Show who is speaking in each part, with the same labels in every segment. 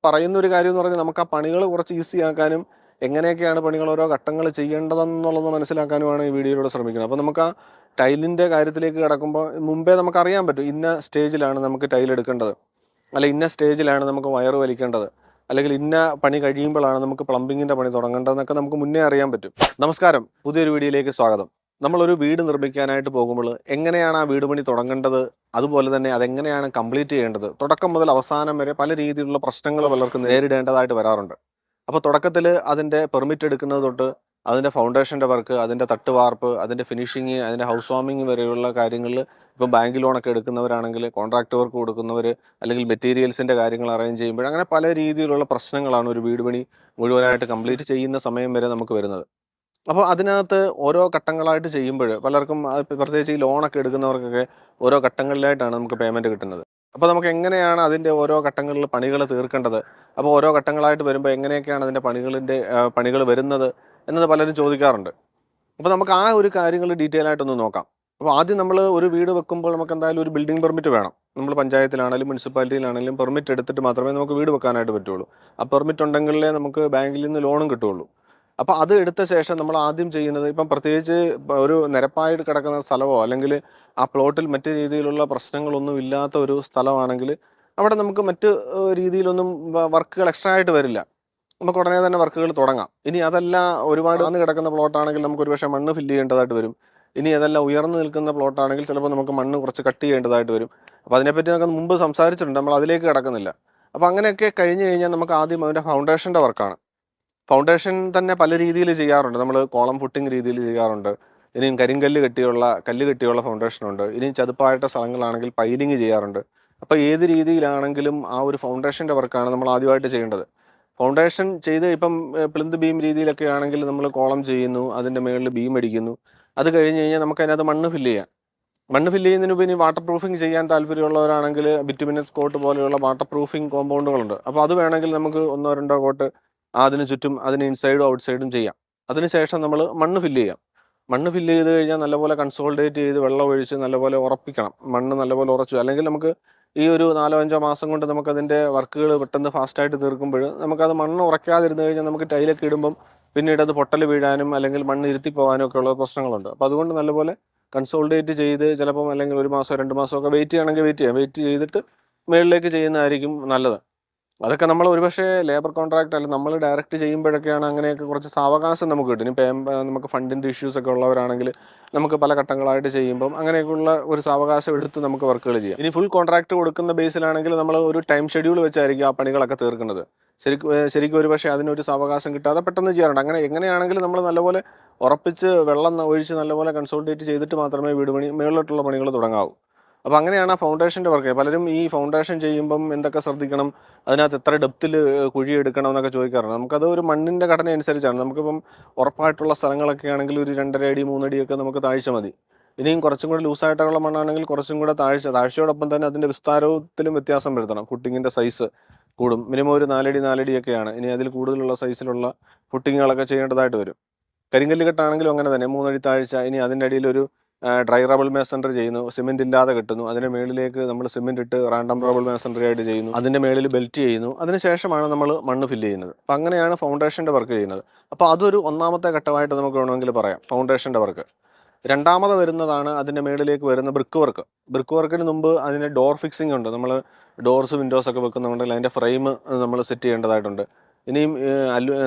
Speaker 1: പറയുന്ന ഒരു കാര്യം എന്ന് പറഞ്ഞാൽ നമുക്ക് ആ പണികൾ കുറച്ച് ഈസി ആക്കാനും എങ്ങനെയൊക്കെയാണ് പണികൾ ഓരോ ഘട്ടങ്ങൾ ചെയ്യേണ്ടതെന്നുള്ളത് മനസ്സിലാക്കാനുമാണ് ഈ വീഡിയോയിലൂടെ ശ്രമിക്കുന്നത്. അപ്പോൾ നമുക്ക് ആ ടൈലിൻ്റെ കാര്യത്തിലേക്ക് കിടക്കുമ്പോൾ മുമ്പേ നമുക്ക് അറിയാൻ പറ്റും ഇന്ന സ്റ്റേജിലാണ് നമുക്ക് ടൈൽ എടുക്കേണ്ടത്, അല്ല ഇന്ന സ്റ്റേജിലാണ് നമുക്ക് വയറ് വലിക്കേണ്ടത്, അല്ലെങ്കിൽ ഇന്ന പണി കഴിയുമ്പോഴാണ് നമുക്ക് പ്ലംബിങ്ങിൻ്റെ പണി തുടങ്ങേണ്ടതെന്നൊക്കെ നമുക്ക് മുന്നേ അറിയാൻ പറ്റും. നമസ്കാരം, പുതിയൊരു വീഡിയോയിലേക്ക് സ്വാഗതം. നമ്മളൊരു വീട് നിർമ്മിക്കാനായിട്ട് പോകുമ്പോൾ എങ്ങനെയാണ് ആ വീട് പണി തുടങ്ങേണ്ടത്, അതുപോലെ തന്നെ അതെങ്ങനെയാണ് കംപ്ലീറ്റ് ചെയ്യേണ്ടത്, തുടക്കം മുതൽ അവസാനം വരെ പല രീതിയിലുള്ള പ്രശ്നങ്ങൾ പലർക്കും നേരിടേണ്ടതായിട്ട് വരാറുണ്ട്. അപ്പോൾ തുടക്കത്തിൽ അതിൻ്റെ പെർമിറ്റ് എടുക്കുന്നത് തൊട്ട് അതിൻ്റെ ഫൗണ്ടേഷൻ്റെ വർക്ക്, അതിൻ്റെ തട്ടുവാർപ്പ്, അതിൻ്റെ ഫിനിഷിങ്, അതിൻ്റെ ഹൗസ് വാമിങ് വരെയുള്ള കാര്യങ്ങളിൽ ഇപ്പം ബാങ്ക് ലോണൊക്കെ എടുക്കുന്നവരാണെങ്കിൽ, കോൺട്രാക്ട് വർക്ക് കൊടുക്കുന്നവർ, അല്ലെങ്കിൽ മെറ്റീരിയൽസിൻ്റെ കാര്യങ്ങൾ അറേഞ്ച് ചെയ്യുമ്പോൾ അങ്ങനെ പല രീതിയിലുള്ള പ്രശ്നങ്ങളാണ് ഒരു വീട് പണി മുഴുവനായിട്ട് കംപ്ലീറ്റ് ചെയ്യുന്ന സമയം വരെ നമുക്ക് വരുന്നത്. അപ്പോൾ അതിനകത്ത് ഓരോ ഘട്ടങ്ങളായിട്ട് ചെയ്യുമ്പോൾ പലർക്കും പ്രത്യേകിച്ച് ഈ ലോണൊക്കെ എടുക്കുന്നവർക്കൊക്കെ ഓരോ ഘട്ടങ്ങളിലായിട്ടാണ് നമുക്ക് പേയ്മെൻറ്റ് കിട്ടുന്നത്. അപ്പോൾ നമുക്ക് എങ്ങനെയാണ് അതിൻ്റെ ഓരോ ഘട്ടങ്ങളിൽ പണികൾ തീർക്കേണ്ടത്, അപ്പോൾ ഓരോ ഘട്ടങ്ങളായിട്ട് വരുമ്പോൾ എങ്ങനെയൊക്കെയാണ് അതിൻ്റെ പണികൾ വരുന്നത് എന്നത് പലരും ചോദിക്കാറുണ്ട്. അപ്പോൾ നമുക്ക് ആ ഒരു കാര്യങ്ങൾ ഡീറ്റെയിൽ ആയിട്ടൊന്ന് നോക്കാം. അപ്പോൾ ആദ്യം നമ്മൾ ഒരു വീട് വെക്കുമ്പോൾ നമുക്ക് എന്തായാലും ഒരു ബിൽഡിംഗ് പെർമിറ്റ് വേണം. നമ്മൾ പഞ്ചായത്തിലാണെങ്കിലും മുനിസിപ്പാലിറ്റിയിലാണെങ്കിലും പെർമിറ്റ് എടുത്തിട്ട് മാത്രമേ നമുക്ക് വീട് വെക്കാനായിട്ട് പറ്റുള്ളൂ. ആ പെർമിറ്റ് ഉണ്ടെങ്കിലേ നമുക്ക് ബാങ്കിൽ നിന്ന് ലോണും കിട്ടുള്ളൂ. അപ്പോൾ അത് എടുത്ത ശേഷം നമ്മൾ ആദ്യം ചെയ്യുന്നത്, ഇപ്പം പ്രത്യേകിച്ച് ഒരു നിരപ്പായിട്ട് കിടക്കുന്ന സ്ഥലമോ അല്ലെങ്കിൽ ആ പ്ലോട്ടിൽ മറ്റു രീതിയിലുള്ള പ്രശ്നങ്ങളൊന്നും ഇല്ലാത്ത ഒരു സ്ഥലമാണെങ്കിൽ അവിടെ നമുക്ക് മറ്റ് രീതിയിലൊന്നും വർക്കുകൾ എക്സ്ട്രാ ആയിട്ട് വരില്ല. നമുക്ക് ഉടനെ തന്നെ വർക്കുകൾ തുടങ്ങാം. ഇനി അതല്ല, ഒരുപാട് വന്ന് കിടക്കുന്ന പ്ലോട്ടാണെങ്കിൽ നമുക്ക് ഒരുപക്ഷെ മണ്ണ് ഫില്ല് ചെയ്യേണ്ടതായിട്ട് വരും. ഇനി അതെല്ലാം ഉയർന്നു നിൽക്കുന്ന പ്ലോട്ടാണെങ്കിൽ ചിലപ്പോൾ നമുക്ക് മണ്ണ് കുറച്ച് കട്ട് ചെയ്യേണ്ടതായിട്ട് വരും. അപ്പോൾ അതിനെപ്പറ്റി നമുക്ക് മുമ്പ് സംസാരിച്ചിട്ടുണ്ട്, നമ്മൾ അതിലേക്ക് കിടക്കുന്നില്ല. അപ്പോൾ അങ്ങനെയൊക്കെ കഴിഞ്ഞ് കഴിഞ്ഞാൽ നമുക്ക് ആദ്യം അതിൻ്റെ ഫൗണ്ടേഷൻ്റെ വർക്കാണ്. ഫൗണ്ടേഷൻ തന്നെ പല രീതിയിൽ ചെയ്യാറുണ്ട്. നമ്മൾ കോളം ഫുട്ടിങ് രീതിയിൽ ചെയ്യാറുണ്ട്. ഇനിയും കല്ല് കെട്ടിയുള്ള ഫൗണ്ടേഷനുണ്ട്. ഇനിയും ചതുപ്പായിട്ട സ്ഥലങ്ങളാണെങ്കിൽ പൈലിങ് ചെയ്യാറുണ്ട്. അപ്പോൾ ഏത് രീതിയിലാണെങ്കിലും ആ ഒരു ഫൗണ്ടേഷൻ്റെ വർക്കാണ് നമ്മൾ ആദ്യമായിട്ട് ചെയ്യേണ്ടത്. ഫൗണ്ടേഷൻ ചെയ്ത് ഇപ്പം പ്ലിന്ത് ബീം രീതിയിലൊക്കെ ആണെങ്കിൽ നമ്മൾ കോളം ചെയ്യുന്നു, അതിൻ്റെ മുകളിൽ ബീം അടിക്കുന്നു. അത് കഴിഞ്ഞ് കഴിഞ്ഞാൽ നമുക്ക് അതിനകത്ത് മണ്ണ് ഫില്ല് ചെയ്യാം. മണ്ണ് ഫില്ല് ചെയ്യുന്നതിന് മുമ്പ് ഇനി വാട്ടർ പ്രൂഫിങ് ചെയ്യാൻ താല്പര്യമുള്ളവരാണെങ്കിൽ ബിറ്റുമിനസ് കോട്ട് പോലെയുള്ള വാട്ടർ പ്രൂഫിങ് കോമ്പൗണ്ടുകളുണ്ട്. അപ്പോൾ അത് വേണമെങ്കിൽ നമുക്ക് ഒന്നോ രണ്ടോ കോട്ട് അതിന് ചുറ്റും, അതിന് ഇൻസൈഡും ഔട്ട് സൈഡും ചെയ്യാം. അതിനുശേഷം നമ്മൾ മണ്ണ് ഫില്ല് ചെയ്യാം. മണ്ണ് ഫില്ല് ചെയ്ത് കഴിഞ്ഞാൽ നല്ലപോലെ കൺസോൾഡേറ്റ് ചെയ്ത് വെള്ളം ഒഴിച്ച് നല്ലപോലെ ഉറപ്പിക്കണം. മണ്ണ് നല്ലപോലെ ഉറച്ചു, അല്ലെങ്കിൽ നമുക്ക് ഈ ഒരു 4-5 മാസം കൊണ്ട് നമുക്കതിൻ്റെ വർക്കുകൾ പെട്ടെന്ന് ഫാസ്റ്റായിട്ട് തീർക്കുമ്പോൾ നമുക്കത് മണ്ണ് ഉറയ്ക്കാതിരുന്ന് കഴിഞ്ഞാൽ നമുക്ക് ടൈലൊക്കെ ഇടുമ്പം പിന്നീട് അത് പൊട്ടൽ വീഴാനും അല്ലെങ്കിൽ മണ്ണ് ഇരുത്തി പോകാനും ഒക്കെ ഉള്ള പ്രശ്നങ്ങളുണ്ട്. അപ്പോൾ അതുകൊണ്ട് നല്ലപോലെ കൺസോൾഡേറ്റ് ചെയ്ത് ചിലപ്പം അല്ലെങ്കിൽ 1 മാസമോ 2 മാസമൊക്കെ വെയിറ്റ് ചെയ്യണമെങ്കിൽ വെയിറ്റ് ചെയ്തിട്ട് മുകളിലേക്ക് ചെയ്യുന്നതായിരിക്കും നല്ലത്. അതൊക്കെ നമ്മൾ ഒരുപക്ഷെ ലേബർ കോൺട്രാക്ട് അല്ല, നമ്മൾ ഡയറക്റ്റ് ചെയ്യുമ്പോഴൊക്കെയാണ് അങ്ങനെയൊക്കെ കുറച്ച് സാവകാശം നമുക്ക് കിട്ടും. ഇനി നമുക്ക് ഫണ്ടിൻ്റെ ഇഷ്യൂസ് ഒക്കെ ഉള്ളവരാണെങ്കിൽ നമുക്ക് പല ഘട്ടങ്ങളായിട്ട് ചെയ്യുമ്പം അങ്ങനെയൊക്കെയുള്ള ഒരു സാവകാശം എടുത്ത് നമുക്ക് വർക്കുകൾ ചെയ്യാം. ഇനി ഫുൾ കോൺട്രാക്ട് കൊടുക്കുന്ന ബേസിലാണെങ്കിൽ നമ്മൾ ഒരു ടൈം ഷെഡ്യൂൾ വെച്ചായിരിക്കും ആ പണികളൊക്കെ തീർക്കുന്നത്. ശരിക്കും ഒരുപക്ഷെ അതിനൊരു സാവകാശം കിട്ടാതെ പെട്ടെന്ന് ചെയ്യാറുണ്ട്. അങ്ങനെ എങ്ങനെയാണെങ്കിലും നമ്മൾ നല്ലപോലെ ഉറപ്പിച്ച് വെള്ളം ഒഴിച്ച് നല്ലപോലെ കൺസോൾട്ടേറ്റ് ചെയ്തിട്ട് മാത്രമേ വീട് പണി മുകളിലോട്ടുള്ള പണികൾ തുടങ്ങാവൂ. അപ്പോൾ അങ്ങനെയാണ് ആ ഫൗണ്ടേഷൻ്റെ വർക്ക്. പലരും ഈ ഫൗണ്ടേഷൻ ചെയ്യുമ്പം എന്തൊക്കെ ശ്രദ്ധിക്കണം, അതിനകത്ത് എത്ര ഡെപ്തിൽ കുഴി എടുക്കണം എന്നൊക്കെ ചോദിക്കാറുണ്ട്. നമുക്കത് ഒരു മണ്ണിൻ്റെ ഘടന അനുസരിച്ചാണ്. നമുക്കിപ്പം ഉറപ്പായിട്ടുള്ള സ്ഥലങ്ങളൊക്കെ ആണെങ്കിൽ ഒരു 2.5 അടി 3 അടിയൊക്കെ നമുക്ക് താഴ്ച മതി. ഇനിയും കുറച്ചും കൂടെ ലൂസായിട്ടുള്ള മണ്ണാണെങ്കിൽ കുറച്ചും കൂടെ താഴ്ചയോടൊപ്പം തന്നെ അതിൻ്റെ വിസ്താരത്തിലും വ്യത്യാസം വരുത്തണം. ഫുട്ടിങ്ങിൻ്റെ സൈസ് കൂടും. മിനിമം ഒരു 4 അടി 4 അടിയൊക്കെയാണ്. ഇനി അതിൽ കൂടുതലുള്ള സൈസിലുള്ള ഫുട്ടിങ്ങുകളൊക്കെ ചെയ്യേണ്ടതായിട്ട് വരും. കരിങ്കല്ല് കെട്ടാണെങ്കിലും അങ്ങനെ തന്നെ 3 അടി താഴ്ച. ഇനി അതിൻ്റെ അടിയിൽ ഒരു ഡ്രൈ റബിൾ മേസൺറി ചെയ്യുന്നു, സിമെന്റ് ഇല്ലാതെ കെട്ടുന്നു. അതിന്റെ മേളിലേക്ക് നമ്മൾ സിമെന്റ് ഇട്ട് റാൻഡം റബിൾ മേസൺറി ആയിട്ട് ചെയ്യുന്നു. അതിന്റെ മേളിൽ ബെൽറ്റ് ചെയ്യുന്നു. അതിനുശേഷമാണ് നമ്മൾ മണ്ണ് ഫില്ല് ചെയ്യുന്നത്. അപ്പം അങ്ങനെയാണ് ഫൗണ്ടേഷന്റെ വർക്ക് ചെയ്യുന്നത്. അപ്പോൾ അതൊരു ഒന്നാമത്തെ ഘട്ടമായിട്ട് നമുക്ക് വേണമെങ്കിൽ പറയാം, ഫൗണ്ടേഷന്റെ വർക്ക്. രണ്ടാമത് വരുന്നതാണ് അതിന്റെ മേളിലേക്ക് വരുന്ന ബ്രിക്ക് വർക്ക്. ബ്രിക്ക് വർക്കിന് മുമ്പ് അതിന് ഡോർ ഫിക്സിംഗ് ഉണ്ട്. നമ്മൾ ഡോർസ് വിൻഡോസ് ഒക്കെ വെക്കുന്നുണ്ടെങ്കിൽ അതിന്റെ ഫ്രെയിം നമ്മൾ സെറ്റ് ചെയ്യേണ്ടതായിട്ടുണ്ട്. ഇനിയും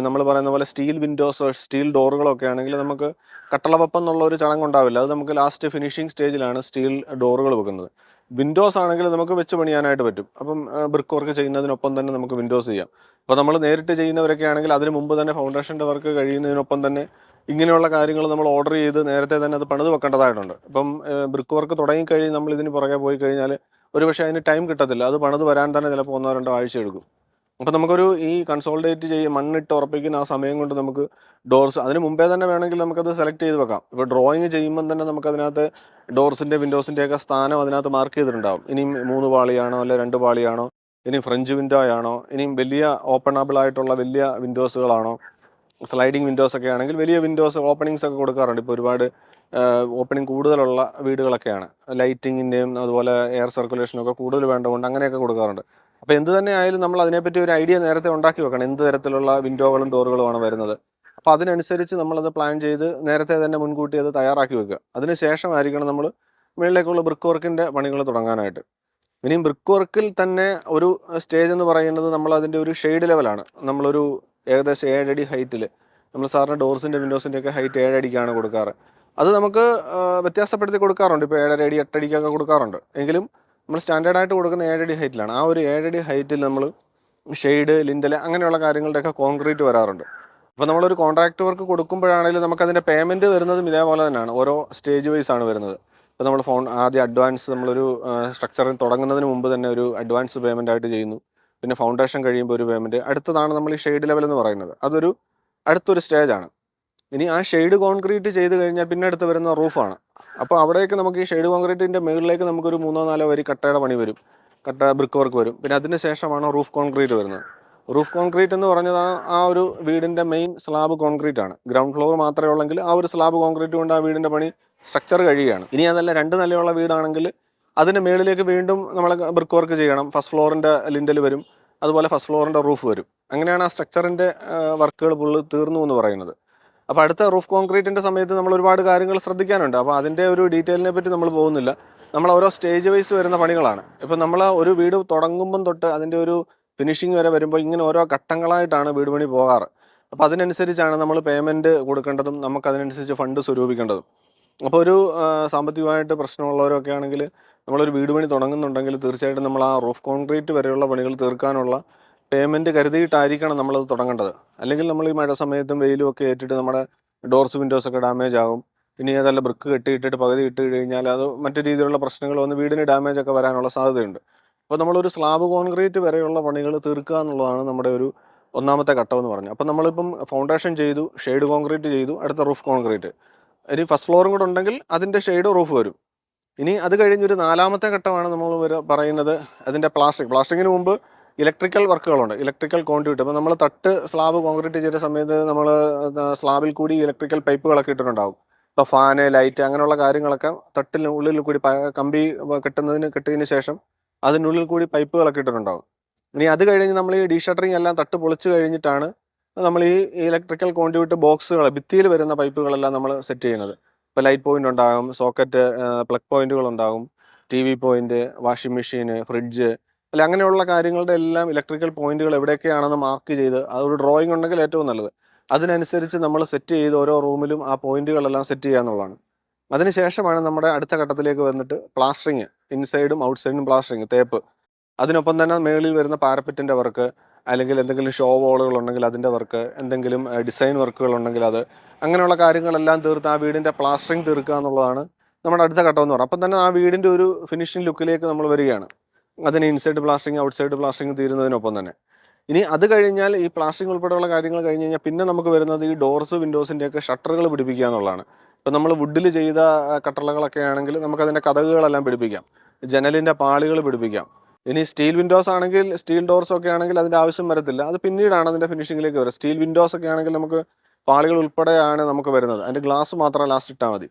Speaker 1: നമ്മൾ പറയുന്ന പോലെ സ്റ്റീൽ വിൻഡോസ്, സ്റ്റീൽ ഡോറുകളൊക്കെ ആണെങ്കിൽ നമുക്ക് കട്ടളവപ്പം എന്നുള്ള ഒരു ചടങ്ങുണ്ടാവില്ല. അത് നമുക്ക് ലാസ്റ്റ് ഫിനിഷിംഗ് സ്റ്റേജിലാണ് സ്റ്റീൽ ഡോറുകൾ വെക്കുന്നത്. വിൻഡോസ് ആണെങ്കിൽ നമുക്ക് വെച്ച് പണിയാനായിട്ട് പറ്റും. അപ്പം ബ്രിക്ക് വർക്ക് ചെയ്യുന്നതിനൊപ്പം തന്നെ നമുക്ക് വിൻഡോസ് ചെയ്യാം. അപ്പോൾ നമ്മൾ നേരിട്ട് ചെയ്യുന്നവരൊക്കെ ആണെങ്കിൽ അതിന് മുമ്പ് തന്നെ ഫൗണ്ടേഷൻ്റെ വർക്ക് കഴിയുന്നതിനൊപ്പം തന്നെ ഇങ്ങനെയുള്ള കാര്യങ്ങൾ നമ്മൾ ഓർഡർ ചെയ്ത് നേരത്തെ തന്നെ അത് പണിത് വെക്കേണ്ടതായിട്ടുണ്ട്. ഇപ്പം ബ്രിക്ക് വർക്ക് തുടങ്ങിക്കഴിഞ്ഞ് നമ്മൾ ഇതിന് പുറകെ പോയി കഴിഞ്ഞാൽ ഒരുപക്ഷെ അതിന് ടൈം കിട്ടത്തില്ല. അത് പണിത് വരാൻ തന്നെ ചിലപ്പോൾ 1-2 ആഴ്ച എടുക്കും. അപ്പോൾ നമുക്കൊരു ഈ കൺസോൾഡേറ്റ് മണ്ണിട്ട് ഉറപ്പിക്കുന്ന ആ സമയം കൊണ്ട് നമുക്ക് ഡോർസ് അതിന് മുമ്പേ തന്നെ വേണമെങ്കിൽ നമുക്കത് സെലക്ട് ചെയ്ത് വെക്കാം. ഇപ്പോൾ ഡ്രോയിങ് ചെയ്യുമ്പം തന്നെ നമുക്കതിനകത്ത് ഡോർസിൻ്റെ വിൻഡോസിൻ്റെയൊക്കെ സ്ഥാനം അതിനകത്ത് മാർക്ക് ചെയ്തിട്ടുണ്ടാവും. ഇനിയും 3 പാളിയാണോ അല്ലെ 2 പാളിയാണോ, ഇനി ഫ്രഞ്ച് വിൻഡോ ആണോ, ഇനിയും വലിയ ഓപ്പണബിൾ ആയിട്ടുള്ള വലിയ വിൻഡോസുകളാണോ, സ്ലൈഡിങ് വിൻഡോസ് ഒക്കെ ആണെങ്കിൽ വലിയ വിൻഡോസ് ഓപ്പണിങ്സ് ഒക്കെ കൊടുക്കാറുണ്ട്. ഇപ്പോൾ ഒരുപാട് ഓപ്പണിംഗ് കൂടുതലുള്ള വീടുകളൊക്കെയാണ്, ലൈറ്റിങ്ങിൻ്റെയും അതുപോലെ എയർ സർക്കുലേഷനൊക്കെ കൂടുതൽ വേണ്ടതുകൊണ്ട് അങ്ങനെയൊക്കെ കൊടുക്കാറുണ്ട്. അപ്പോൾ എന്ത് തന്നെ ആയാലും നമ്മൾ അതിനെപ്പറ്റി ഒരു ഐഡിയ നേരത്തെ ഉണ്ടാക്കി വെക്കണം. എന്ത് തരത്തിലുള്ള വിൻഡോകളും ഡോറുകളുമാണ് വരുന്നത്. അപ്പോൾ അതിനനുസരിച്ച് നമ്മളത് പ്ലാൻ ചെയ്ത് നേരത്തെ തന്നെ മുൻകൂട്ടി അത് തയ്യാറാക്കി വെക്കുക. അതിന് ശേഷമായിരിക്കണം നമ്മൾ മുകളിലേക്കുള്ള ബ്രിക്ക് വർക്കിൻ്റെ പണികൾ തുടങ്ങാനായിട്ട്. ഇനിയും ബ്രിക്ക് വർക്കിൽ തന്നെ ഒരു സ്റ്റേജ് എന്ന് പറയുന്നത് നമ്മൾ അതിൻ്റെ ഒരു ഷെയ്ഡ് ലെവലാണ്. നമ്മളൊരു ഏകദേശം 7 അടി ഹൈറ്റിൽ, നമ്മൾ സാറിന് ഡോർസിൻ്റെ വിൻഡോസിൻ്റെ ഒക്കെ ഹൈറ്റ് 7 അടിക്കാണ് കൊടുക്കാറ്. അത് നമുക്ക് വ്യത്യാസപ്പെടുത്തി കൊടുക്കാറുണ്ട്. ഇപ്പോൾ 7.5 അടി 8 അടിക്കൊക്കെ കൊടുക്കാറുണ്ട്. എങ്കിലും നമ്മൾ സ്റ്റാൻഡേർഡായിട്ട് കൊടുക്കുന്ന 7 അടി ഹൈറ്റിലാണ്. ആ ഒരു 7 അടി ഹൈറ്റിൽ നമ്മൾ ഷെയ്ഡ്, ലിൻഡൽ അങ്ങനെയുള്ള കാര്യങ്ങളുടെയൊക്കെ കോൺക്രീറ്റ് വരാറുണ്ട്. അപ്പോൾ നമ്മളൊരു കോൺട്രാക്ട് വർക്ക് കൊടുക്കുമ്പോഴാണെങ്കിലും നമുക്കതിൻ്റെ പേയ്മെൻറ്റ് വരുന്നതും ഇതേപോലെ തന്നെയാണ്. ഓരോ സ്റ്റേജ് വൈസ് ആണ് വരുന്നത്. ഇപ്പോൾ നമ്മൾ ആദ്യം അഡ്വാൻസ് നമ്മളൊരു സ്ട്രക്ചറിൽ തുടങ്ങുന്നതിന് മുമ്പ് തന്നെ ഒരു അഡ്വാൻസ് പേയ്മെൻ്റ് ആയിട്ട് ചെയ്യുന്നു. പിന്നെ ഫൗണ്ടേഷൻ കഴിയുമ്പോൾ ഒരു പേയ്മെൻറ്റ്. അടുത്തതാണ് നമ്മൾ ഈ ഷെയ്ഡ് ലെവൽ എന്ന് പറയുന്നത്. അതൊരു അടുത്തൊരു സ്റ്റേജാണ്. ഇനി ആ ഷെയ്ഡ് കോൺക്രീറ്റ് ചെയ്ത് കഴിഞ്ഞാൽ പിന്നെ അടുത്ത് വരുന്ന റൂഫാണ്. അപ്പോൾ അവിടേക്ക് നമുക്ക് ഈ ഷെയ്ഡ് കോൺക്രീറ്റിൻ്റെ മുകളിലേക്ക് നമുക്കൊരു 3-4 വരി കട്ടയുടെ പണി വരും. കട്ട ബ്രിക്ക് വർക്ക് വരും. പിന്നെ അതിന് ശേഷമാണ് റൂഫ് കോൺക്രീറ്റ് വരുന്നത്. റൂഫ് കോൺക്രീറ്റ് എന്ന് പറഞ്ഞത് ആ ഒരു വീടിൻ്റെ മെയിൻ സ്ലാബ് കോൺക്രീറ്റ് ആണ്. ഗ്രൗണ്ട് ഫ്ലോർ മാത്രമേ ഉള്ളെങ്കിൽ ആ ഒരു സ്ലാബ് കോൺക്രീറ്റ് കൊണ്ട് ആ വീടിൻ്റെ പണി സ്ട്രക്ചർ കഴിയുകയാണ്. ഇനി അതല്ല 2 നിലയുള്ള വീടാണെങ്കിൽ അതിന് മുകളിലേക്ക് വീണ്ടും നമ്മൾ ബ്രിക്ക് വർക്ക് ചെയ്യണം. ഫസ്റ്റ് ഫ്ലോറിൻ്റെ ലിൻഡൽ വരും, അതുപോലെ ഫസ്റ്റ് ഫ്ലോറിൻ്റെ റൂഫ് വരും. അങ്ങനെയാണ് ആ സ്ട്രക്ചറിൻ്റെ വർക്കുകൾ ഫുള്ള് തീർന്നു എന്ന് പറയുന്നത്. അപ്പോൾ അടുത്ത റൂഫ് കോൺക്രീറ്റിൻ്റെ സമയത്ത് നമ്മൾ ഒരുപാട് കാര്യങ്ങൾ ശ്രദ്ധിക്കാനുണ്ട്. അപ്പോൾ അതിൻ്റെ ഒരു ഡീറ്റെയിലിനെ പറ്റി നമ്മൾ പോകുന്നില്ല. നമ്മൾ ഓരോ സ്റ്റേജ് വൈസ് വരുന്ന പണികളാണ്. ഇപ്പം നമ്മൾ ഒരു വീട് തുടങ്ങുമ്പം തൊട്ട് അതിൻ്റെ ഒരു ഫിനിഷിങ് വരെ വരുമ്പോൾ ഇങ്ങനെ ഓരോ ഘട്ടങ്ങളായിട്ടാണ് വീട് പണി പോകാറ്. അപ്പോൾ അതിനനുസരിച്ചാണ് നമ്മൾ പേയ്മെൻറ്റ് കൊടുക്കേണ്ടതും നമുക്കതിനനുസരിച്ച് ഫണ്ട് സ്വരൂപിക്കേണ്ടതും. അപ്പോൾ ഒരു സാമ്പത്തികമായിട്ട് പ്രശ്നമുള്ളവരൊക്കെ ആണെങ്കിൽ നമ്മളൊരു വീട് പണി തുടങ്ങുന്നുണ്ടെങ്കിൽ തീർച്ചയായിട്ടും നമ്മൾ ആ റൂഫ് കോൺക്രീറ്റ് വരെയുള്ള പണികൾ തീർക്കാനുള്ള പേയ്മെൻറ്റ് കരുതിയിട്ടായിരിക്കണം നമ്മളത് തുടങ്ങേണ്ടത്. അല്ലെങ്കിൽ നമ്മൾ ഈ മഴ സമയത്തും വെയിലും ഒക്കെ ഏറ്റിട്ട് നമ്മുടെ ഡോർസ് വിൻഡോസൊക്കെ ഡാമേജ് ആകും. ഇനി അതല്ല ബ്രിക്ക് കെട്ടിയിട്ടിട്ട് പകുതി ഇട്ട് കഴിഞ്ഞാൽ അത് മറ്റു രീതിയിലുള്ള പ്രശ്നങ്ങൾ വന്ന് വീടിന് ഡാമേജ് ഒക്കെ വരാനുള്ള സാധ്യതയുണ്ട്. അപ്പോൾ നമ്മളൊരു സ്ലാബ് കോൺക്രീറ്റ് വരെയുള്ള പണികൾ തീർക്കുക എന്നുള്ളതാണ് നമ്മുടെ ഒരു ഒന്നാമത്തെ ഘട്ടം എന്ന് പറഞ്ഞത്. അപ്പോൾ നമ്മളിപ്പം ഫൗണ്ടേഷൻ ചെയ്തു, ഷെയ്ഡ് കോൺക്രീറ്റ് ചെയ്തു, അടുത്ത റൂഫ് കോൺക്രീറ്റ്. ഇനി ഫസ്റ്റ് ഫ്ലോറും കൂടെ ഉണ്ടെങ്കിൽ അതിൻ്റെ ഷെയ്ഡ് റൂഫ് വരും. ഇനി അത് കഴിഞ്ഞൊരു 4ാമത്തെ ഘട്ടമാണ് നമ്മൾ പറയുന്നത് അതിൻ്റെ പ്ലാസ്റ്ററിങ്ങിന് മുമ്പ് ഇലക്ട്രിക്കൽ വർക്കുകളുണ്ട്. Electrical conduit. അപ്പോൾ നമ്മൾ തട്ട് സ്ലാബ് കോൺക്രീറ്റ് ചെയ്ത സമയത്ത് നമ്മൾ സ്ലാബിൽ കൂടി ഇലക്ട്രിക്കൽ പൈപ്പുകളൊക്കെ ഇട്ടിട്ടുണ്ടാകും. ഇപ്പോൾ ഫാന്, ലൈറ്റ് അങ്ങനെയുള്ള കാര്യങ്ങളൊക്കെ തട്ടിനുള്ളിൽ കൂടി കമ്പി കെട്ടിയതിന് ശേഷം അതിനുള്ളിൽ കൂടി പൈപ്പുകളൊക്കെ ഇട്ടിട്ടുണ്ടാകും. ഇനി അത് കഴിഞ്ഞ് നമ്മൾ ഈ ഡീഷട്ടറിങ് എല്ലാം തട്ട് പൊളിച്ച് കഴിഞ്ഞിട്ടാണ് നമ്മൾ ഈ ഇലക്ട്രിക്കൽ കോൺഡ്യൂട്ട് ബോക്സുകൾ, ഭിത്തിയിൽ വരുന്ന പൈപ്പുകളെല്ലാം നമ്മൾ സെറ്റ് ചെയ്യുന്നത്. ഇപ്പോൾ ലൈറ്റ് പോയിന്റ് ഉണ്ടാകും, സോക്കറ്റ്, പ്ലഗ് പോയിന്റുകൾ ഉണ്ടാകും, TV point, washing machine, fridge, അല്ല അങ്ങനെയുള്ള കാര്യങ്ങളുടെ എല്ലാം ഇലക്ട്രിക്കൽ പോയിന്റുകൾ എവിടെയൊക്കെയാണെന്ന് മാർക്ക് ചെയ്ത് അതൊരു ഡ്രോയിങ് ഉണ്ടെങ്കിൽ ഏറ്റവും നല്ലത്. അതിനനുസരിച്ച് നമ്മൾ സെറ്റ് ചെയ്ത് ഓരോ റൂമിലും ആ പോയിന്റുകളെല്ലാം സെറ്റ് ചെയ്യുക എന്നുള്ളതാണ്. അതിനുശേഷമാണ് നമ്മുടെ അടുത്ത ഘട്ടത്തിലേക്ക് വന്നിട്ട് പ്ലാസ്റ്ററിങ്, ഇൻസൈഡും ഔട്ട്സൈഡും പ്ലാസ്റ്ററിങ്, തേപ്പ്. അതിനൊപ്പം തന്നെ മേളിൽ വരുന്ന പാരപ്പറ്റിൻ്റെ വർക്ക്, അല്ലെങ്കിൽ എന്തെങ്കിലും ഷോ വോളുകൾ ഉണ്ടെങ്കിൽ അതിൻ്റെ വർക്ക്, എന്തെങ്കിലും ഡിസൈൻ വർക്കുകൾ ഉണ്ടെങ്കിൽ അത്, അങ്ങനെയുള്ള കാര്യങ്ങളെല്ലാം തീർത്ത് ആ വീടിൻ്റെ പ്ലാസ്റ്ററിങ് തീർക്കുക എന്നുള്ളതാണ് നമ്മുടെ അടുത്ത ഘട്ടം എന്ന് പറയുന്നത്. അപ്പം തന്നെ ആ വീടിൻ്റെ ഒരു ഫിനിഷിംഗ് ലുക്കിലേക്ക് നമ്മൾ വരികയാണ്. അതിന് ഇൻസൈഡ് പ്ലാസ്റ്ററിങ്, ഔട്ട്സൈഡ് പ്ലാസ്റ്ററിങ് തീരുന്നതിനൊപ്പം തന്നെ. ഇനി അത് കഴിഞ്ഞാൽ ഈ പ്ലാസ്റ്ററിങ് ഉൾപ്പെടെയുള്ള കാര്യങ്ങൾ കഴിഞ്ഞ് കഴിഞ്ഞാൽ പിന്നെ നമുക്ക് വരുന്നത് ഈ ഡോർസ് വിൻഡോസിൻ്റെയൊക്കെ ഷട്ടറുകൾ പിടിപ്പിക്കുക എന്നുള്ളതാണ്. ഇപ്പം നമ്മൾ വുഡിൽ ചെയ്ത കട്ടളകളൊക്കെ ആണെങ്കിൽ നമുക്കതിൻ്റെ കതകുകളെല്ലാം പിടിപ്പിക്കാം, ജനലിൻ്റെ പാളികൾ പിടിപ്പിക്കാം. ഇനി സ്റ്റീൽ വിൻഡോസ് ആണെങ്കിൽ, സ്റ്റീൽ ഡോർസ് ഒക്കെ ആണെങ്കിൽ അതിൻ്റെ ആവശ്യം വരത്തില്ല. അത് പിന്നീടാണ് അതിൻ്റെ ഫിനിഷിങ്ങിലേക്ക് വരിക. സ്റ്റീൽ വിൻഡോസ് ഒക്കെ ആണെങ്കിൽ നമുക്ക് പാളികൾ ഉൾപ്പെടെയാണ് നമുക്ക് വരുന്നത്. അതിൻ്റെ ഗ്ലാസ് മാത്രം ലാസ്റ്റ് ഇട്ടാൽ മതി.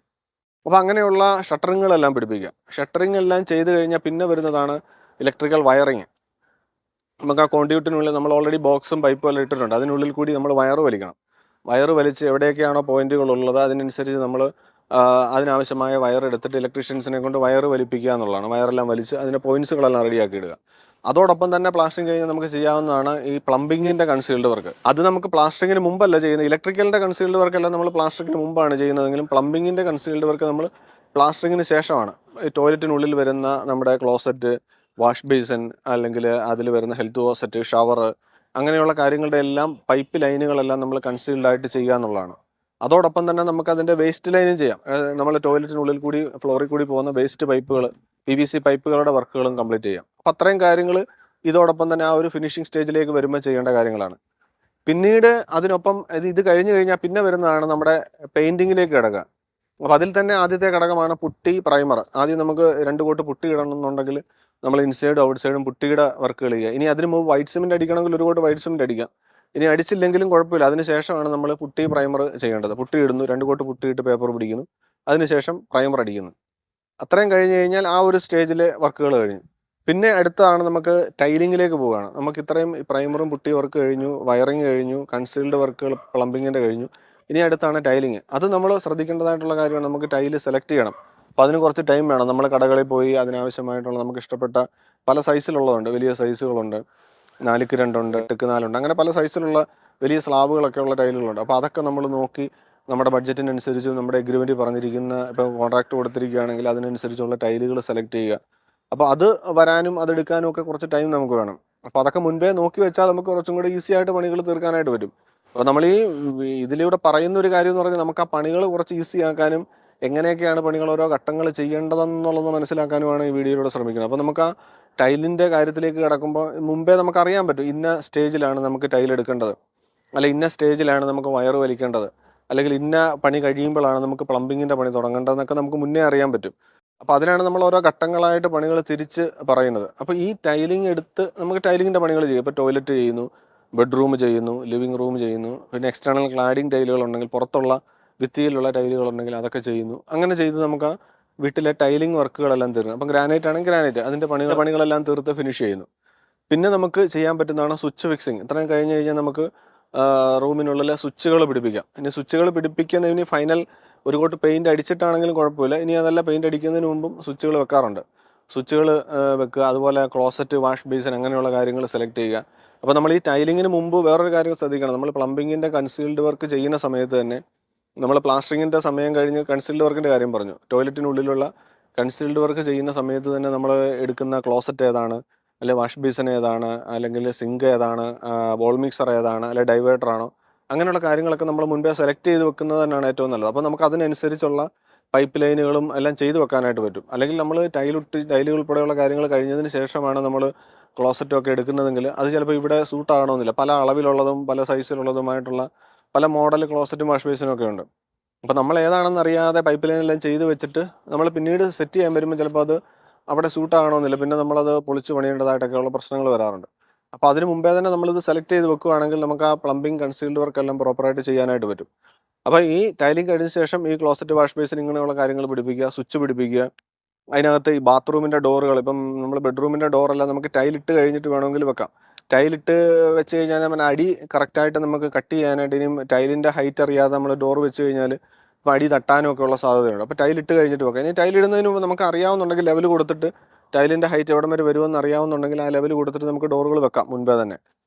Speaker 1: അപ്പോൾ അങ്ങനെയുള്ള ഷട്ടറിങ്ങുകളെല്ലാം പിടിപ്പിക്കുക. ഷട്ടറിങ് എല്ലാം ചെയ്ത് കഴിഞ്ഞാൽ പിന്നെ വരുന്നതാണ് ഇലക്ട്രിക്കൽ വയറിങ്. നമുക്ക് ആ കോൺഡ്യൂട്ടിനുള്ളിൽ നമ്മൾ ഓൾറെഡി ബോക്സും പൈപ്പും എല്ലാം ഇട്ടിട്ടുണ്ട്. അതിനുള്ളിൽ കൂടി നമ്മൾ വയറ് വലിക്കണം. വയറ് വലിച്ച് എവിടെയൊക്കെയാണോ പോയിന്റുകൾ ഉള്ളത് അതിനനുസരിച്ച് നമ്മൾ അതിനാവശ്യമായ വയർ എടുത്തിട്ട് ഇലക്ട്രീഷ്യൻസിനെ കൊണ്ട് വയറ് വലിപ്പിക്കുക എന്നുള്ളതാണ്. വയറെല്ലാം വലിച്ച് അതിൻ്റെ പോയിന്റ്സുകളെല്ലാം റെഡിയാക്കി ഇടുക. അതോടൊപ്പം തന്നെ പ്ലാസ്റ്ററിങ് കഴിഞ്ഞ് നമുക്ക് ചെയ്യാവുന്നതാണ് ഈ പ്ലംബിങ്ങിൻ്റെ കൺസീൽഡ് വർക്ക്. അത് നമുക്ക് പ്ലാസ്റ്ററിങ്ങിന് മുമ്പല്ല ചെയ്യുന്നത്. ഇലക്ട്രിക്കലിൻ്റെ കൺസീൽഡ് വർക്കെല്ലാം നമ്മൾ പ്ലാസ്റ്ററിങ്ങിന് മുമ്പാണ് ചെയ്യുന്നതെങ്കിലും പ്ലംബിങ്ങിൻ്റെ കൺസീൽഡ് വർക്ക് നമ്മൾ പ്ലാസ്റ്ററിങ്ങിന് ശേഷമാണ്. ഈ ടോയ്ലറ്റിനുള്ളിൽ വരുന്ന നമ്മുടെ ക്ലോസറ്റ്, വാഷ് ബേസിൻ, അല്ലെങ്കിൽ അതിൽ വരുന്ന ഹെൽത്ത് ക്ലോസറ്റ്, ഷവർ, അങ്ങനെയുള്ള കാര്യങ്ങളുടെ എല്ലാം പൈപ്പ് ലൈനുകളെല്ലാം നമ്മൾ കൺസീൽഡ് ആയിട്ട് ചെയ്യുക എന്നുള്ളതാണ്. അതോടൊപ്പം തന്നെ നമുക്കതിൻ്റെ വേസ്റ്റ് ലൈനും ചെയ്യാം. നമ്മൾ ടോയ്ലറ്റിനുള്ളിൽ കൂടി ഫ്ലോറിൽ കൂടി പോകുന്ന വേസ്റ്റ് പൈപ്പുകൾ, PVC പൈപ്പുകളുടെ വർക്കുകളും കംപ്ലീറ്റ് ചെയ്യാം. അപ്പം അത്രയും കാര്യങ്ങൾ ഇതോടൊപ്പം തന്നെ ആ ഒരു ഫിനിഷിംഗ് സ്റ്റേജിലേക്ക് വരുമ്പോൾ ചെയ്യേണ്ട കാര്യങ്ങളാണ്. പിന്നീട് അതിനൊപ്പം ഇത് കഴിഞ്ഞ് കഴിഞ്ഞാൽ പിന്നെ വരുന്നതാണ് നമ്മുടെ പെയിൻറ്റിങ്ങിലേക്ക് കിടക്കുക. അപ്പോൾ അതിൽ തന്നെ ആദ്യത്തെ ഘടകമാണ് പുട്ടി, പ്രൈമർ. ആദ്യം നമുക്ക് 2 കോട്ട് പുട്ടി ഇടണമെന്നുണ്ടെങ്കിൽ നമ്മൾ ഇൻസൈഡും ഔട്ട്സൈഡും പുട്ടിയുടെ വർക്കുകൾ ചെയ്യുക. ഇനി അതിന് മുമ്പ് വൈറ്റ് സിമെൻറ്റ് അടിക്കണമെങ്കിൽ 1 കോട്ട് വൈറ്റ് സിമെൻറ്റ് അടിക്കാം. ഇനി അടിച്ചില്ലെങ്കിലും കുഴപ്പമില്ല. അതിനുശേഷമാണ് നമ്മൾ പുട്ടി, പ്രൈമർ ചെയ്യേണ്ടത്. പുട്ടി ഇടുന്നു, 2 കോട്ട് പുട്ടിയിട്ട് പേപ്പർ പിടിക്കുന്നു, അതിനുശേഷം പ്രൈമർ അടിക്കുന്നു. അത്രയും കഴിഞ്ഞ് കഴിഞ്ഞാൽ ആ ഒരു സ്റ്റേജിലെ വർക്കുകൾ കഴിഞ്ഞു. പിന്നെ അടുത്തതാണ് നമുക്ക് ടൈലിങ്ങിലേക്ക് പോവുകയാണ്. നമുക്ക് ഇത്രയും പ്രൈമറും പുട്ടി വർക്ക് കഴിഞ്ഞു, വയറിങ് കഴിഞ്ഞു, കൺസീൽഡ് വർക്കുകൾ പ്ലംബിങ്ങിൻ്റെ കഴിഞ്ഞു. ഇനി അടുത്താണ് ടൈലിങ്. അത് നമ്മൾ ശ്രദ്ധിക്കേണ്ടതായിട്ടുള്ള കാര്യമാണ്. നമുക്ക് ടൈല് സെലക്ട് ചെയ്യണം. അപ്പോൾ അതിന് കുറച്ച് ടൈം വേണം. നമ്മൾ കടകളിൽ പോയി അതിനാവശ്യമായിട്ടുള്ള നമുക്ക് ഇഷ്ടപ്പെട്ട പല സൈസിലുള്ളതുണ്ട്. വലിയ സൈസുകളുണ്ട്, 4ക്ക് 2 ഉണ്ട്, 8ക്ക് 4 ഉണ്ട്. അങ്ങനെ പല സൈസിലുള്ള വലിയ സ്ലാബുകളൊക്കെ ഉള്ള ടൈലുകളുണ്ട്. അപ്പോൾ അതൊക്കെ നമ്മൾ നോക്കി നമ്മുടെ ബഡ്ജറ്റിനനുസരിച്ച് നമ്മുടെ എഗ്രിമെൻറ്റിൽ പറഞ്ഞിരിക്കുന്ന ഇപ്പോൾ കോൺട്രാക്ട് കൊടുത്തിരിക്കുകയാണെങ്കിൽ അതിനനുസരിച്ചുള്ള ടൈലുകൾ സെലക്ട് ചെയ്യുക. അപ്പോൾ അത് വരാനും അതെടുക്കാനും ഒക്കെ കുറച്ച് ടൈം നമുക്ക് വേണം. അപ്പോൾ അതൊക്കെ മുൻപേ നോക്കി വെച്ചാൽ നമുക്ക് കുറച്ചും കൂടി ഈസി ആയിട്ട് പണികൾ തീർക്കാനായിട്ട് പറ്റും. അപ്പോൾ നമ്മൾ ഇതിലൂടെ പറയുന്ന ഒരു കാര്യം എന്ന് പറഞ്ഞാൽ നമുക്ക് ആ പണികൾ കുറച്ച് ഈസി ആക്കാനും എങ്ങനെയൊക്കെയാണ് പണികൾ ഓരോ ഘട്ടങ്ങൾ ചെയ്യേണ്ടതെന്നുള്ളത് മനസ്സിലാക്കാനുമാണ് ഈ വീഡിയോയിലൂടെ ശ്രമിക്കുന്നത്. അപ്പോൾ നമുക്ക് ആ ടൈലിൻ്റെ കാര്യത്തിലേക്ക് കിടക്കുമ്പോൾ മുമ്പേ നമുക്ക് അറിയാൻ പറ്റും ഇന്ന സ്റ്റേജിലാണ് നമുക്ക് ടൈൽ എടുക്കേണ്ടത്, അല്ല ഇന്ന സ്റ്റേജിലാണ് നമുക്ക് വയർ വലിക്കേണ്ടത്, അല്ലെങ്കിൽ ഇന്ന പണി കഴിയുമ്പോഴാണ് നമുക്ക് പ്ലംബിങ്ങിൻ്റെ പണി തുടങ്ങേണ്ടതെന്നൊക്കെ നമുക്ക് മുന്നേ അറിയാൻ പറ്റും. അപ്പോൾ അതിനാണ് നമ്മൾ ഓരോ ഘട്ടങ്ങളായിട്ട് പണികൾ തിരിച്ച് പറയുന്നത്. അപ്പോൾ ഈ ടൈലിംഗ് എടുത്ത് നമുക്ക് ടൈലിങ്ങിൻ്റെ പണികൾ ചെയ്യും. ഇപ്പോൾ ടോയ്ലറ്റ് ചെയ്യുന്നു, ബെഡ്റൂം ചെയ്യുന്നു, ലിവിങ് റൂം ചെയ്യുന്നു, പിന്നെ എക്സ്റ്റേണൽ ക്ലാഡിങ് ടൈലുകൾ ഉണ്ടെങ്കിൽ, പുറത്തുള്ള ഭിത്തിയിലുള്ള ടൈലുകൾ ഉണ്ടെങ്കിൽ അതൊക്കെ ചെയ്യുന്നു. അങ്ങനെ ചെയ്ത് നമുക്ക് ആ വീട്ടിലെ ടൈലിംഗ് വർക്കുകളെല്ലാം തീർന്നു. അപ്പം ഗ്രാനൈറ്റ് ആണെങ്കിൽ ഗ്രാനൈറ്റ് അതിൻ്റെ പണികളെല്ലാം തീർത്ത് ഫിനിഷ് ചെയ്യുന്നു. പിന്നെ നമുക്ക് ചെയ്യാൻ പറ്റുന്നതാണ് സ്വിച്ച് ഫിക്സിങ്. ഇത്രയും കഴിഞ്ഞ് കഴിഞ്ഞാൽ നമുക്ക് റൂമിനുള്ളിലെ സ്വിച്ചുകൾ പിടിപ്പിക്കാം. ഇനി സ്വിച്ചുകൾ പിടിപ്പിക്കുന്നതിന് ഫൈനൽ ഒരു കോട്ട് പെയിൻറ് അടിച്ചിട്ടാണെങ്കിലും കുഴപ്പമില്ല. ഇനി അതല്ല, പെയിൻറ് അടിക്കുന്നതിന് മുമ്പും സ്വിച്ചുകൾ വെക്കാറുണ്ട്. സ്വിച്ചുകൾ വെക്കുക, അതുപോലെ ക്ലോസറ്റ്, വാഷ് ബേസിൻ അങ്ങനെയുള്ള കാര്യങ്ങൾ സെലക്ട് ചെയ്യുക. അപ്പോൾ നമ്മൾ ഈ ടൈലിങ്ങിന് മുമ്പ് വേറൊരു കാര്യം ശ്രദ്ധിക്കണം. നമ്മൾ പ്ലംബിങ്ങിൻ്റെ കൺസീൽഡ് വർക്ക് ചെയ്യുന്ന സമയത്ത് തന്നെ നമ്മൾ പ്ലാസ്റ്ററിങ്ങിൻ്റെ സമയം കഴിഞ്ഞ് കൺസീൽഡ് വർക്കിൻ്റെ കാര്യം പറഞ്ഞു. ടോയ്ലറ്റിനുള്ളിലുള്ള കൺസീൽഡ് വർക്ക് ചെയ്യുന്ന സമയത്ത് തന്നെ നമ്മൾ എടുക്കുന്ന ക്ലോസറ്റ് ഏതാണ്, അല്ലെങ്കിൽ വാഷ് ബേസിൻ ഏതാണ്, അല്ലെങ്കിൽ സിങ്ക് ഏതാണ്, വോൾ മിക്സർ ഏതാണ്, അല്ലെങ്കിൽ ഡൈവേർട്ടർ ആണോ, അങ്ങനെയുള്ള കാര്യങ്ങളൊക്കെ നമ്മൾ മുൻപേ സെലക്ട് ചെയ്ത് വെക്കുന്നത് തന്നെയാണ് ഏറ്റവും നല്ലത്. അപ്പോൾ നമുക്ക് അതിനനുസരിച്ചുള്ള പൈപ്പ് ലൈനുകളും എല്ലാം ചെയ്ത് വെക്കാനായിട്ട് പറ്റും. അല്ലെങ്കിൽ നമ്മൾ ടൈലുകൾ ഉൾപ്പെടെയുള്ള കാര്യങ്ങൾ കഴിഞ്ഞതിന് ശേഷമാണ് നമ്മൾ ക്ലോസറ്റൊക്കെ എടുക്കുന്നതെങ്കിൽ അത് ചിലപ്പോൾ ഇവിടെ സൂട്ട് ആകണമെന്നില്ല. പല അളവിലുള്ളതും പല സൈസിലുള്ളതുമായിട്ടുള്ള പല മോഡൽ ക്ലോസറ്റും വാഷ് ബേസിനും ഒക്കെ ഉണ്ട്. അപ്പോൾ നമ്മൾ ഏതാണെന്ന് അറിയാതെ പൈപ്പ് ലൈനെല്ലാം ചെയ്ത് വെച്ചിട്ട് നമ്മൾ പിന്നീട് സെറ്റ് ചെയ്യാൻ വരുമ്പോൾ ചിലപ്പോൾ അത് അവിടെ സൂട്ട് ആകണമെന്നില്ല. പിന്നെ നമ്മളത് പൊളിച്ച് പണിയേണ്ടതായിട്ടൊക്കെയുള്ള പ്രശ്നങ്ങൾ വരാറുണ്ട്. അപ്പോൾ അതിന് മുമ്പേ തന്നെ നമ്മളിത് സെലക്ട് ചെയ്ത് വെക്കുകയാണെങ്കിൽ നമുക്ക് ആ പ്ലംബിംഗ് കൺസീൽഡ് വർക്ക് എല്ലാം പ്രോപ്പറായിട്ട് ചെയ്യാനായിട്ട് പറ്റും. അപ്പോൾ ഈ ടൈലിംഗ് കഴിഞ്ഞ ശേഷം ഈ ക്ലോസറ്റ്, വാഷ് ബേസിൻ ഇങ്ങനെയുള്ള കാര്യങ്ങൾ പിടിപ്പിക്കുക, സ്വിച്ച് പിടിപ്പിക്കുക. അതിനകത്ത് ഈ ബാത്റൂമിൻ്റെ ഡോറുകൾ, ഇപ്പം നമ്മൾ ബെഡ്റൂമിൻ്റെ ഡോറെല്ലാം നമുക്ക് ടൈലിട്ട് കഴിഞ്ഞിട്ട് വേണമെങ്കിൽ വെക്കാം. ടൈലിട്ട് വെച്ച് കഴിഞ്ഞാൽ നമ്മുടെ അടി കറക്റ്റായിട്ട് നമുക്ക് കട്ട് ചെയ്യാനായിട്ട്, ഇനിയും ടൈലിൻ്റെ ഹൈറ്റ് അറിയാതെ നമ്മൾ ഡോർ വെച്ച് കഴിഞ്ഞാൽ ഇപ്പോൾ അടി തട്ടാനും ഒക്കെ ഉള്ള സാധ്യതയുണ്ട്. അപ്പോൾ ടൈലിട്ട് കഴിഞ്ഞിട്ട് വെക്കാം. ഇനി ടൈലിടുന്നതിന് മുമ്പ് നമുക്ക് അറിയാവുന്നുണ്ടെങ്കിൽ ലെവൽ കൊടുത്തിട്ട് ടൈലിൻ്റെ ഹൈറ്റ് എവിടം വരെ വരുമെന്ന് അറിയാവുന്നുണ്ടെങ്കിൽ ആ ലെവൽ കൊടുത്തിട്ട് നമുക്ക് ഡോറുകൾ വെക്കാം മുൻപേ തന്നെ.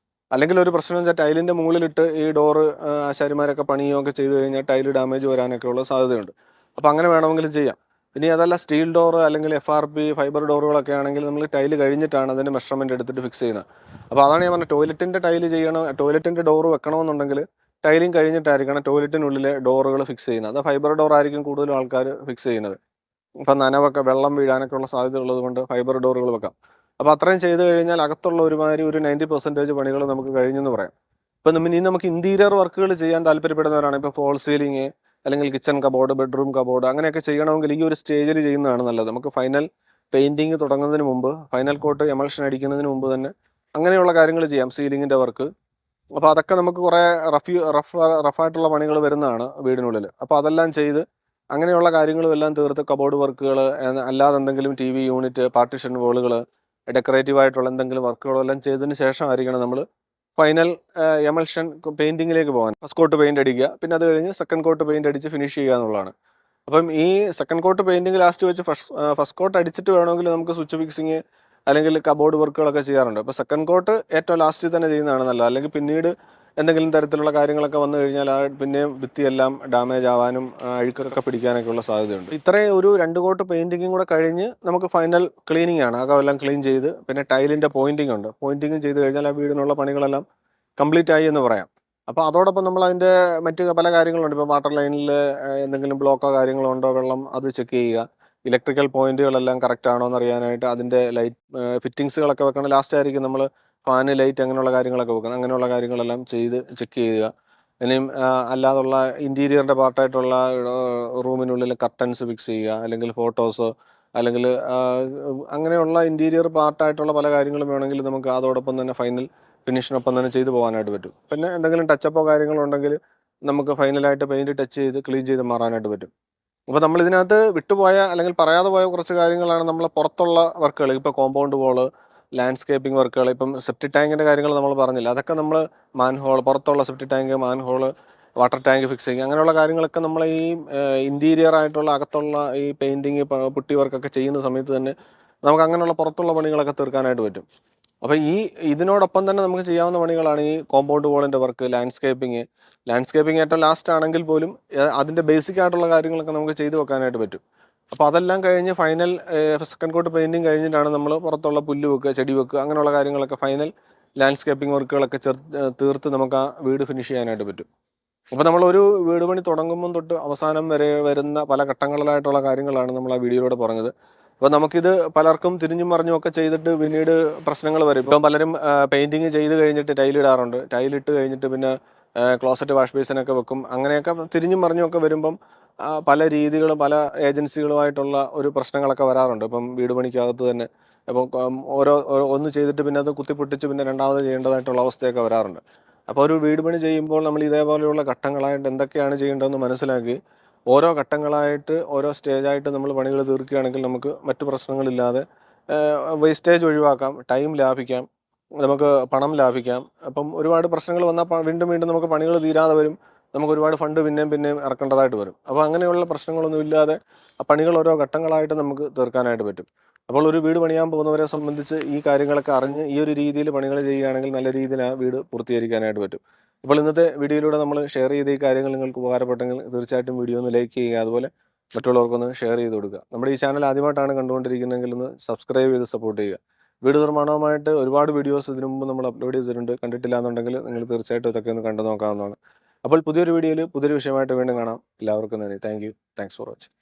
Speaker 1: അല്ലെങ്കിൽ ഒരു പ്രശ്നം വെച്ചാൽ ടൈലിൻ്റെ മുകളിലിട്ട് ഈ ഡോറ് ആശാരിമാരൊക്കെ പണിയുകയൊക്കെ ചെയ്ത് കഴിഞ്ഞാൽ ടൈല് ഡാമേജ് വരാനൊക്കെ ഉള്ള സാധ്യതയുണ്ട്. അപ്പോൾ അങ്ങനെ വേണമെങ്കിലും ചെയ്യാം. ഇനി അതല്ല, സ്റ്റീൽ ഡോറ് അല്ലെങ്കിൽ FRP ഫൈബർ ഡോറുകളൊക്കെ ആണെങ്കിൽ നമ്മൾ ടൈല് കഴിഞ്ഞിട്ടാണ് അതിൻ്റെ മെഷർമെൻറ്റ് എടുത്തിട്ട് ഫിക്സ് ചെയ്യുന്നത്. അപ്പോൾ അതാണ് ഞാൻ പറഞ്ഞത്, ടോയ്ലറ്റിൻ്റെ ടൈല് ചെയ്യണം, ടോയ്ലറ്റിൻ്റെ ഡോറ് വെക്കണമെന്നുണ്ടെങ്കിൽ ടൈലിങ് കഴിഞ്ഞിട്ടായിരിക്കണം ടോയ്ലറ്റിനുള്ളിലെ ഡോറുകൾ ഫിക്സ് ചെയ്യുന്നത്. അത് ഫൈബർ ഡോർ ആയിരിക്കും കൂടുതലും ആൾക്കാർ ഫിക്സ് ചെയ്യുന്നത്. ഇപ്പം നനവൊക്കെ, വെള്ളം വീഴാനൊക്കെ ഉള്ള സാധ്യത ഉള്ളത് കൊണ്ട് ഫൈബർ ഡോറുകൾ വെക്കാം. അപ്പോൾ അത്രയും ചെയ്ത് കഴിഞ്ഞാൽ അകത്തുള്ള ഒരുമാതിരി ഒരു 90% പണികൾ നമുക്ക് കഴിഞ്ഞെന്ന് പറയാം. ഇപ്പം ഇനി നമുക്ക് ഇൻറ്റീരിയർ വർക്കുകൾ ചെയ്യാൻ താല്പര്യപ്പെടുന്നവരാണ്, ഇപ്പോൾ ഫോൾ സീലിംഗ് അല്ലെങ്കിൽ കിച്ചൺ കബോർഡ്, ബെഡ്റൂം കബോർഡ് അങ്ങനെയൊക്കെ ചെയ്യണമെങ്കിൽ ഈ ഒരു സ്റ്റേജിൽ ചെയ്യുന്നതാണ് നല്ലത്. നമുക്ക് ഫൈനൽ പെയിൻറ്റിങ് തുടങ്ങുന്നതിന് മുമ്പ്, ഫൈനൽ കോട്ട് എമൾഷൻ അടിക്കുന്നതിന് മുമ്പ് തന്നെ അങ്ങനെയുള്ള കാര്യങ്ങൾ ചെയ്യാം, സീലിങ്ങിൻ്റെ വർക്ക്. അപ്പോൾ അതൊക്കെ നമുക്ക് കുറേ റഫായിട്ടുള്ള പണികൾ വരുന്നതാണ് വീടിനുള്ളിൽ. അപ്പോൾ അതെല്ലാം ചെയ്ത് അങ്ങനെയുള്ള കാര്യങ്ങളും എല്ലാം തീർത്ത് കബോർഡ് വർക്കുകൾ, അല്ലാതെ എന്തെങ്കിലും TV യൂണിറ്റ്, പാർട്ടിഷൻ വോളുകൾ, ഡെക്കറേറ്റീവ് ആയിട്ടുള്ള എന്തെങ്കിലും വർക്കുകളെല്ലാം ചെയ്തതിന് ശേഷമായിരിക്കണം നമ്മൾ ഫൈനൽ എമൾഷൻ പെയിൻറ്റിങ്ങിലേക്ക് പോകാൻ. ഫസ്റ്റ് കോട്ട് പെയിൻറ് അടിക്കുക, പിന്നെ അത് കഴിഞ്ഞ് സെക്കൻഡ് കോട്ട് പെയിൻറ് അടിച്ച് ഫിനിഷ് ചെയ്യുക എന്നുള്ളതാണ്. അപ്പം ഈ സെക്കൻഡ് കോട്ട് പെയിൻറ്റിങ് ലാസ്റ്റ് വെച്ച് ഫസ്റ്റ് കോട്ട് അടിച്ചിട്ട് വേണമെങ്കിൽ നമുക്ക് സ്വിച്ച് ഫിക്സിങ് അല്ലെങ്കിൽ കബോർഡ് വർക്കുകളൊക്കെ ചെയ്യാറുണ്ട്. അപ്പോൾ സെക്കൻഡ് കോട്ട് ഏറ്റവും ലാസ്റ്റിൽ തന്നെ ചെയ്യുന്നതാണ് നല്ലത്. അല്ലെങ്കിൽ പിന്നീട് എന്തെങ്കിലും തരത്തിലുള്ള കാര്യങ്ങളൊക്കെ വന്നു കഴിഞ്ഞാൽ പിന്നെയും ഭിത്തിയെല്ലാം ഡാമേജ് ആവാനും അഴുക്കൊക്കെ പിടിക്കാനൊക്കെ ഉള്ള സാധ്യതയുണ്ട്. ഇത്രയും ഒരു 2 കോട്ട് പെയിൻറ്റിങ്ങും കൂടെ കഴിഞ്ഞ് നമുക്ക് ഫൈനൽ ക്ലീനിങ് ആണ്. അകമെല്ലാം ക്ലീൻ ചെയ്ത് പിന്നെ ടൈലിൻ്റെ പോയിൻറ്റിംഗ് ഉണ്ട്. പോയിൻറ്റിങ്ങും ചെയ്ത് കഴിഞ്ഞാൽ ആ വീടിനുള്ള പണികളെല്ലാം കംപ്ലീറ്റ് ആയി എന്ന് പറയാം. അപ്പോൾ അതോടൊപ്പം നമ്മൾ അതിൻ്റെ മറ്റ് പല കാര്യങ്ങളുണ്ട്. ഇപ്പോൾ വാട്ടർ ലൈനിൽ എന്തെങ്കിലും ബ്ലോക്കോ കാര്യങ്ങളോ ഉണ്ടോ, വെള്ളം അത് ചെക്ക് ചെയ്യുക. ഇലക്ട്രിക്കൽ പോയിന്റുകളെല്ലാം കറക്റ്റ് ആണോ എന്ന് അറിയാനായിട്ട് അതിൻ്റെ ലൈറ്റ് ഫിറ്റിങ്സുകളൊക്കെ വെക്കണം. ലാസ്റ്റ് ആയിരിക്കും നമ്മൾ ഫാന്, ലൈറ്റ് അങ്ങനെയുള്ള കാര്യങ്ങളൊക്കെ വെക്കണം. അങ്ങനെയുള്ള കാര്യങ്ങളെല്ലാം ചെയ്ത് ചെക്ക് ചെയ്യുക. ഇനിയും അല്ലാതുള്ള ഇൻറ്റീരിയറിൻ്റെ പാർട്ടായിട്ടുള്ള റൂമിനുള്ളിൽ കർട്ടൻസ് ഫിക്സ് ചെയ്യുക, അല്ലെങ്കിൽ ഫോട്ടോസ്, അല്ലെങ്കിൽ അങ്ങനെയുള്ള ഇൻറ്റീരിയർ പാർട്ടായിട്ടുള്ള പല കാര്യങ്ങളും വേണമെങ്കിൽ നമുക്ക് അതോടൊപ്പം തന്നെ ഫൈനൽ ഫിനിഷിനൊപ്പം തന്നെ ചെയ്തു പോകാനായിട്ട് പറ്റും. പിന്നെ എന്തെങ്കിലും ടച്ചപ്പോ കാര്യങ്ങളോ ഉണ്ടെങ്കിൽ നമുക്ക് ഫൈനലായിട്ട് പെയിൻറ്റ് ടച്ച് ചെയ്ത് ക്ലീൻ ചെയ്ത് മാറാനായിട്ട് പറ്റും. അപ്പോൾ നമ്മൾ ഇതിനകത്ത് വിട്ടുപോയ അല്ലെങ്കിൽ പറയാതെ പോയ കുറച്ച് കാര്യങ്ങളാണ് നമ്മൾ പുറത്തുള്ള വർക്കുകൾ. ഇപ്പോൾ കോമ്പൗണ്ട് വാള്, ലാൻഡ്സ്കേപ്പിംഗ് വർക്കുകൾ, ഇപ്പം സെപ്റ്റിക് ടാങ്കിൻ്റെ കാര്യങ്ങൾ നമ്മൾ പറഞ്ഞില്ല. അതൊക്കെ നമ്മൾ മാൻഹോൾ, പുറത്തുള്ള septic tank, manhole, water tank fixing, അങ്ങനെയുള്ള കാര്യങ്ങളൊക്കെ നമ്മൾ ഈ ഇൻറ്റീരിയർ ആയിട്ടുള്ള അകത്തുള്ള ഈ പെയിൻറ്റിങ്, പുട്ടി വർക്കൊക്കെ ചെയ്യുന്ന സമയത്ത് തന്നെ നമുക്ക് അങ്ങനെയുള്ള പുറത്തുള്ള പണികളൊക്കെ തീർക്കാനായിട്ട് പറ്റും. അപ്പോൾ ഇതിനോടൊപ്പം തന്നെ നമുക്ക് ചെയ്യാവുന്ന പണികളാണ് ഈ കോമ്പൗണ്ട് വാളിൻ്റെ വർക്ക്, ലാൻഡ്സ്കേപ്പിംഗ് ഏറ്റവും ലാസ്റ്റ് ആണെങ്കിൽ പോലും അതിൻ്റെ ബേസിക് ആയിട്ടുള്ള കാര്യങ്ങളൊക്കെ നമുക്ക് ചെയ്തു വെക്കാനായിട്ട് പറ്റും. അപ്പോൾ അതെല്ലാം കഴിഞ്ഞ് ഫൈനൽ സെക്കൻഡ് കോട്ട് പെയിൻറ്റിങ് കഴിഞ്ഞിട്ടാണ് നമ്മൾ പുറത്തുള്ള പുല്ല് വെക്കുക, ചെടി വെക്കുക, അങ്ങനെയുള്ള കാര്യങ്ങളൊക്കെ ഫൈനൽ ലാൻഡ്സ്കേപ്പിംഗ് വർക്കുകളൊക്കെ തീർത്ത് നമുക്ക് ആ വീട് ഫിനിഷ് ചെയ്യാനായിട്ട് പറ്റും. അപ്പോൾ നമ്മളൊരു വീട് പണി തുടങ്ങുമ്പം തൊട്ട് അവസാനം വരെ വരുന്ന പല ഘട്ടങ്ങളിലായിട്ടുള്ള കാര്യങ്ങളാണ് നമ്മൾ ആ വീഡിയോയിലൂടെ പറഞ്ഞത്. അപ്പോൾ നമുക്കിത് പലർക്കും തിരിഞ്ഞും മറിഞ്ഞും ഒക്കെ ചെയ്തിട്ട് പിന്നീട് പ്രശ്നങ്ങൾ വരും. ഇപ്പം പലരും പെയിൻറ്റിങ് ചെയ്ത് കഴിഞ്ഞിട്ട് ടൈലിടാറുണ്ട്. ടൈലിട്ട് കഴിഞ്ഞിട്ട് പിന്നെ ക്ലോസറ്റ് വാഷ് ബേസിനൊക്കെ വെക്കും. അങ്ങനെയൊക്കെ തിരിഞ്ഞും മറിഞ്ഞും ഒക്കെ വരുമ്പം പല രീതികളും പല ഏജൻസികളുമായിട്ടുള്ള ഒരു പ്രശ്നങ്ങളൊക്കെ വരാറുണ്ട്. ഇപ്പം വീട് പണിക്കകത്ത് തന്നെ ഇപ്പം ഒന്ന് ചെയ്തിട്ട് പിന്നെ അത് കുത്തിപ്പൊട്ടിച്ച് പിന്നെ രണ്ടാമത് ചെയ്യേണ്ടതായിട്ടുള്ള അവസ്ഥയൊക്കെ വരാറുണ്ട്. അപ്പോൾ ഒരു വീട് പണി ചെയ്യുമ്പോൾ നമ്മൾ ഇതേപോലെയുള്ള ഘട്ടങ്ങളായിട്ട് എന്തൊക്കെയാണ് ചെയ്യേണ്ടതെന്ന് മനസ്സിലാക്കി ഓരോ ഘട്ടങ്ങളായിട്ട് ഓരോ സ്റ്റേജായിട്ട് നമ്മൾ പണികൾ തീർക്കുകയാണെങ്കിൽ നമുക്ക് മറ്റു പ്രശ്നങ്ങളില്ലാതെ വേസ്റ്റേജ് ഒഴിവാക്കാം, ടൈം ലാഭിക്കാം, നമുക്ക് പണം ലാഭിക്കാം. അപ്പം ഒരുപാട് പ്രശ്നങ്ങൾ വന്നാൽ വീണ്ടും വീണ്ടും നമുക്ക് പണികൾ തീരാതെ വരും. നമുക്ക് ഒരുപാട് ഫണ്ട് പിന്നെയും പിന്നെയും ഇറക്കേണ്ടതായിട്ട് വരും. അപ്പോൾ അങ്ങനെയുള്ള പ്രശ്നങ്ങളൊന്നും ഇല്ലാതെ ആ പണികൾ ഓരോ ഘട്ടങ്ങളായിട്ട് നമുക്ക് തീർക്കാനായിട്ട് പറ്റും. അപ്പോൾ ഒരു വീട് പണിയാൻ പോകുന്നവരെ സംബന്ധിച്ച് ഈ കാര്യങ്ങളൊക്കെ അറിഞ്ഞ് ഈ ഒരു രീതിയിൽ പണികൾ ചെയ്യുകയാണെങ്കിൽ നല്ല രീതിയിൽ ആ വീട് പൂർത്തീകരിക്കാനായിട്ട് പറ്റും. അപ്പോൾ ഇന്നത്തെ വീഡിയോയിലൂടെ നമ്മൾ ഷെയർ ചെയ്ത ഈ കാര്യങ്ങൾ നിങ്ങൾക്ക് ഉപകാരപ്പെട്ടെങ്കിൽ തീർച്ചയായിട്ടും വീഡിയോ ഒന്ന് ലൈക്ക് ചെയ്യുക, അതുപോലെ മറ്റുള്ളവർക്കൊന്ന് ഷെയർ ചെയ്ത് കൊടുക്കുക. നമ്മുടെ ഈ ചാനൽ ആദ്യമായിട്ടാണ് കണ്ടുകൊണ്ടിരിക്കുന്നതെങ്കിൽ ഒന്ന് സബ്സ്ക്രൈബ് ചെയ്ത് സപ്പോർട്ട് ചെയ്യുക. വീട് നിർമ്മാണവുമായിട്ട് ഒരുപാട് വീഡിയോസ് ഇതിനു മുമ്പ് നമ്മൾ അപ്ലോഡ് ചെയ്തിട്ടുണ്ട്. കണ്ടിട്ടില്ല എന്നുണ്ടെങ്കിൽ നിങ്ങൾ തീർച്ചയായിട്ടും ഇതൊക്കെ ഒന്ന് കണ്ടു നോക്കാവുന്നതാണ്. അപ്പോൾ പുതിയൊരു വീഡിയോയിൽ പുതിയൊരു വിഷയമായിട്ട് വീണ്ടും കാണാം. എല്ലാവർക്കും നന്ദി. Thanks for watching.